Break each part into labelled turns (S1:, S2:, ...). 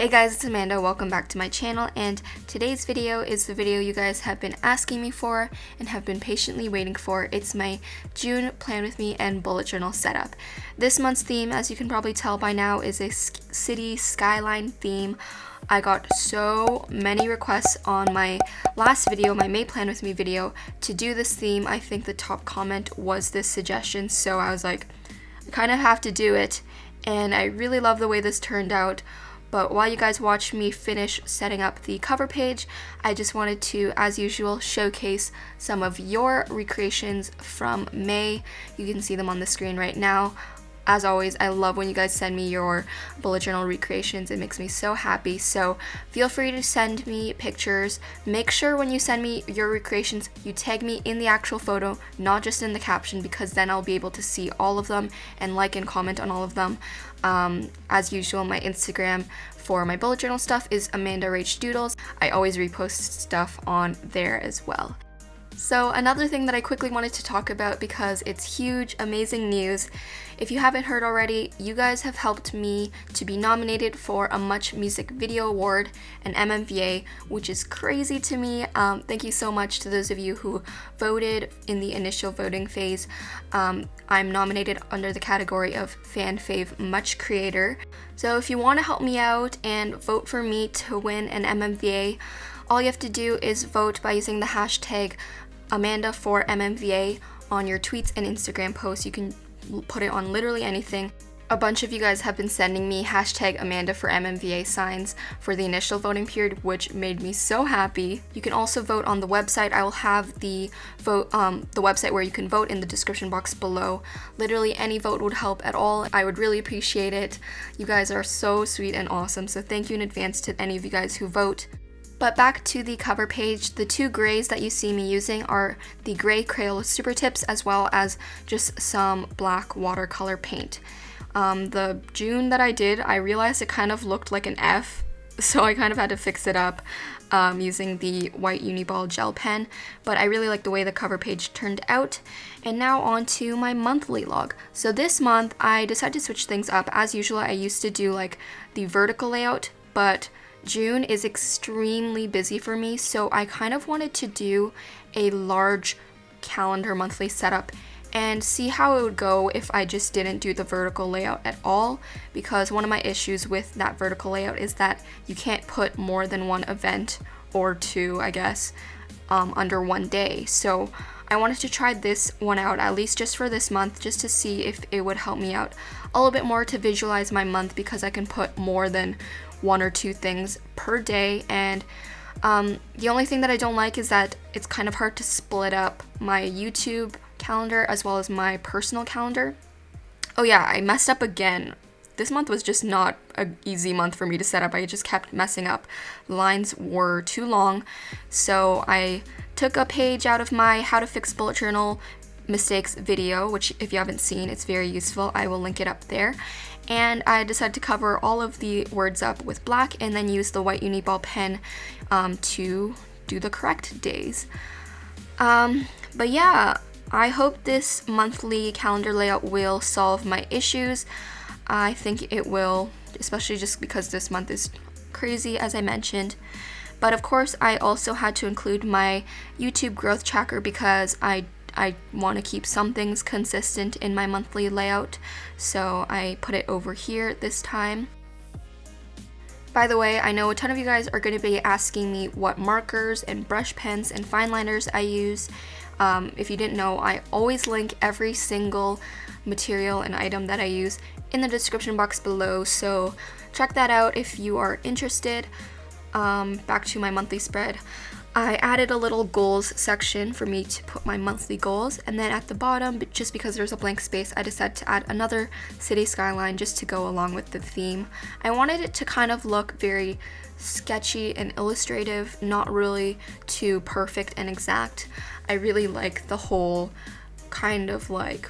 S1: Hey guys, it's Amanda. Welcome back to my channel, and today's video is the video you guys have been asking me for and have been patiently waiting for. It's my June Plan With Me and bullet journal setup. This month's theme, as you can probably tell by now, is a city skyline theme. I got so many requests on my last video, my May Plan With Me video, to do this theme. I think the top comment was this suggestion, so I was like, I kind of have to do it, and I really love the way this turned out. But while you guys watch me finish setting up the cover page, I just wanted to, as usual, showcase some of your recreations from May. You can see them on the screen right now. As always, I love when you guys send me your bullet journal recreations. It makes me so happy. So feel free to send me pictures. Make sure when you send me your recreations, you tag me in the actual photo, not just in the caption, because then I'll be able to see all of them and like and comment on all of them. As usual, my Instagram for my bullet journal stuff is Amanda Rach Doodles. I always repost stuff on there as well. So another thing that I quickly wanted to talk about, because it's huge, amazing news. If you haven't heard already, you guys have helped me to be nominated for a Much Music Video Award, an MMVA, which is crazy to me. Thank you so much to those of you who voted in the initial voting phase. I'm nominated under the category of Fan Fave Much Creator. So if you want to help me out and vote for me to win an MMVA, all you have to do is vote by using the hashtag Amanda4MMVA on your tweets and Instagram posts. You can put it on literally anything. A bunch of you guys have been sending me hashtag Amanda4MMVA signs for the initial voting period, which made me so happy. You can also vote on the website. I will have the website where you can vote in the description box below. Literally any vote would help at all. I would really appreciate it. You guys are so sweet and awesome, so thank you in advance to any of you guys who vote. But back to the cover page, the two grays that you see me using are the gray Crayola Supertips, as well as just some black watercolor paint. The June that I did, I realized it kind of looked like an F, so I kind of had to fix it up using the white Uniball gel pen, but I really like the way the cover page turned out. And now on to my monthly log. So this month, I decided to switch things up. As usual, I used to do like the vertical layout, but June is extremely busy for me, so I kind of wanted to do a large calendar monthly setup and see how it would go if I just didn't do the vertical layout at all, because one of my issues with that vertical layout is that you can't put more than one event, or two, I guess, under one day. So I wanted to try this one out, at least just for this month, just to see if it would help me out a little bit more to visualize my month, because I can put more than one or two things per day. And the only thing that I don't like is that it's kind of hard to split up my YouTube calendar as well as my personal calendar. Oh yeah, I messed up again. This month was just not an easy month for me to set up. I just kept messing up. The lines were too long, so I took a page out of my How to Fix Bullet Journal Mistakes video, which if you haven't seen, it's very useful. I will link it up there. And I decided to cover all of the words up with black and then use the white Uniball pen to do the correct days. But yeah, I hope this monthly calendar layout will solve my issues. I think it will, especially just because this month is crazy, as I mentioned. But of course, I also had to include my YouTube growth tracker, because I want to keep some things consistent in my monthly layout, so I put it over here this time. By the way, I know a ton of you guys are going to be asking me what markers and brush pens and fine liners I use. If you didn't know, I always link every single material and item that I use in the description box below, so check that out if you are interested. Back to my monthly spread. I added a little goals section for me to put my monthly goals, and then at the bottom, just because there's a blank space, I decided to add another city skyline just to go along with the theme. I wanted it to kind of look very sketchy and illustrative, not really too perfect and exact. I really like the whole kind of like,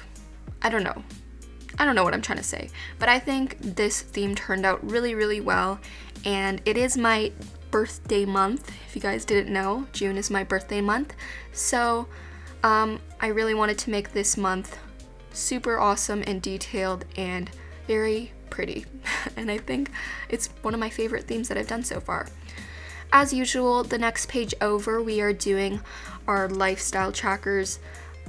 S1: I don't know what I'm trying to say, but I think this theme turned out really, really well, and it is my birthday month. If you guys didn't know, June is my birthday month, so I really wanted to make this month super awesome and detailed and very pretty. And I think it's one of my favorite themes that I've done so far. As usual, the next page over, we are doing our lifestyle trackers.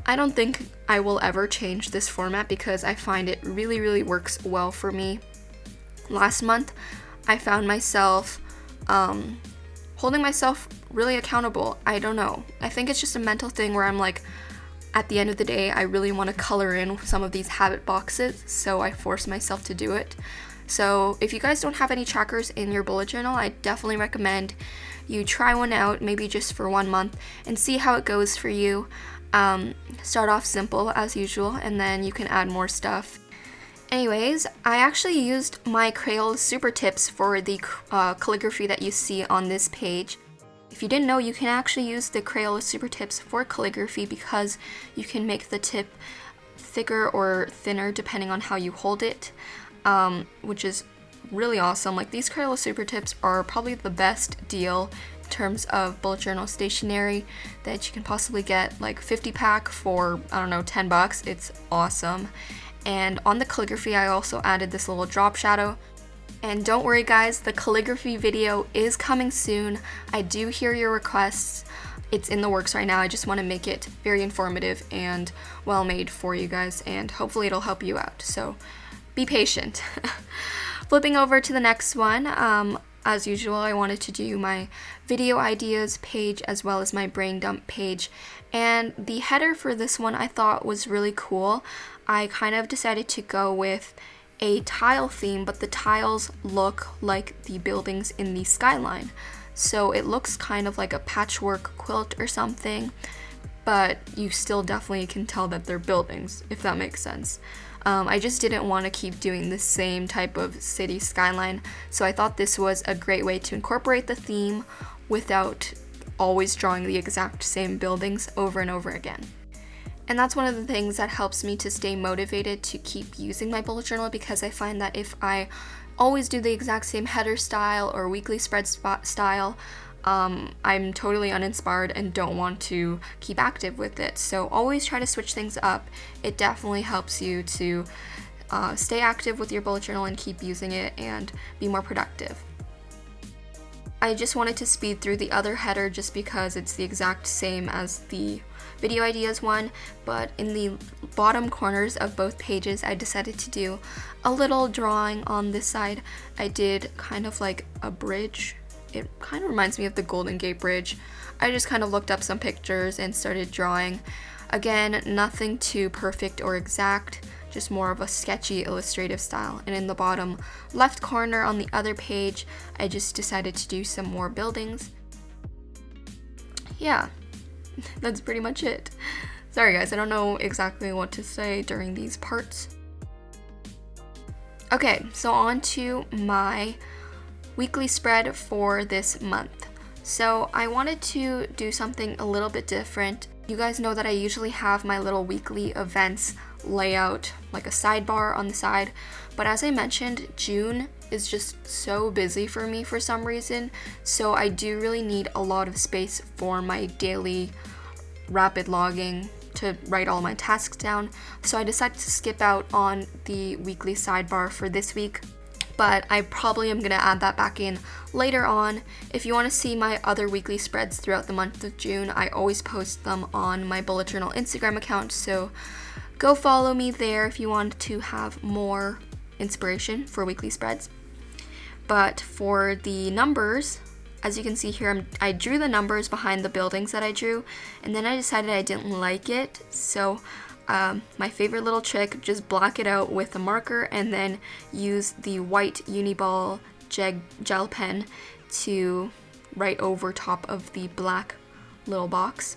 S1: I don't think I will ever change this format because I find it really works well for me. Last month, I found myself holding myself really accountable. I don't know. I think it's just a mental thing where I'm like, at the end of the day, I really want to color in some of these habit boxes, so I force myself to do it. So if you guys don't have any trackers in your bullet journal, I definitely recommend you try one out, maybe just for 1 month, and see how it goes for you. Start off simple as usual, and then you can add more stuff. Anyways, I actually used my Crayola Supertips for the calligraphy that you see on this page. If you didn't know, you can actually use the Crayola Supertips for calligraphy because you can make the tip thicker or thinner depending on how you hold it, which is really awesome. Like, these Crayola Supertips are probably the best deal in terms of bullet journal stationery that you can possibly get, like 50-pack for, I don't know, $10. It's awesome. And on the calligraphy, I also added this little drop shadow. And don't worry guys, the calligraphy video is coming soon. I do hear your requests. It's in the works right now. I just want to make it very informative and well made for you guys, and hopefully it'll help you out. So be patient. Flipping over to the next one, as usual, I wanted to do my video ideas page as well as my brain dump page. And the header for this one I thought was really cool. I kind of decided to go with a tile theme, but the tiles look like the buildings in the skyline. So it looks kind of like a patchwork quilt or something, but you still definitely can tell that they're buildings, if that makes sense. I just didn't want to keep doing the same type of city skyline, so I thought this was a great way to incorporate the theme without always drawing the exact same buildings over and over again. And that's one of the things that helps me to stay motivated to keep using my bullet journal, because I find that if I always do the exact same header style or weekly spread style, I'm totally uninspired and don't want to keep active with it. So always try to switch things up. It definitely helps you to stay active with your bullet journal and keep using it and be more productive. I just wanted to speed through the other header just because it's the exact same as the video ideas one, but in the bottom corners of both pages I decided to do a little drawing on this side. I did kind of like a bridge. It kind of reminds me of the Golden Gate Bridge. I just kind of looked up some pictures and started drawing. Again, nothing too perfect or exact, just more of a sketchy illustrative style. And in the bottom left corner on the other page, I just decided to do some more buildings. Yeah, that's pretty much it. Sorry guys, I don't know exactly what to say during these parts. Okay, so on to my weekly spread for this month. So I wanted to do something a little bit different. You guys know that I usually have my little weekly events layout, like a sidebar on the side, but as I mentioned, June is just so busy for me for some reason, so I do really need a lot of space for my daily rapid logging to write all my tasks down. So I decided to skip out on the weekly sidebar for this week, but I probably am going to add that back in later on. If you want to see my other weekly spreads throughout the month of June, I always post them on my bullet journal Instagram account, so go follow me there if you want to have more inspiration for weekly spreads. But for the numbers, as you can see here, I drew the numbers behind the buildings that I drew, and then I decided I didn't like it, so my favorite little trick, just block it out with a marker and then use the white Uniball gel pen to write over top of the black little box.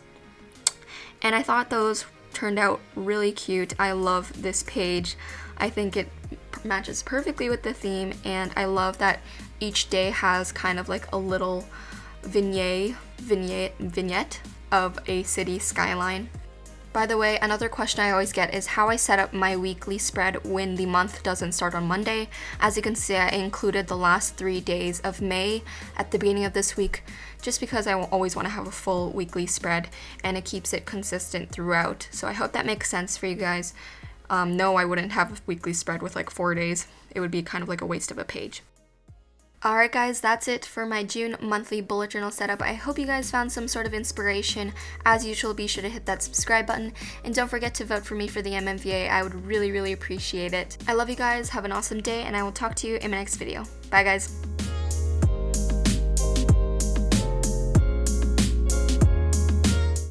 S1: And I thought those turned out really cute. I love this page. I think it matches perfectly with the theme, and I love that each day has kind of like a little vignette of a city skyline. By the way, another question I always get is how I set up my weekly spread when the month doesn't start on Monday. As you can see, I included the last 3 days of May at the beginning of this week, just because I always want to have a full weekly spread and it keeps it consistent throughout. So I hope that makes sense for you guys. No, I wouldn't have a weekly spread with like 4 days. It would be kind of like a waste of a page. Alright guys, that's it for my June monthly bullet journal setup. I hope you guys found some sort of inspiration. As usual, be sure to hit that subscribe button, and don't forget to vote for me for the MMVA. I would really, really appreciate it. I love you guys, have an awesome day, and I will talk to you in my next video. Bye guys!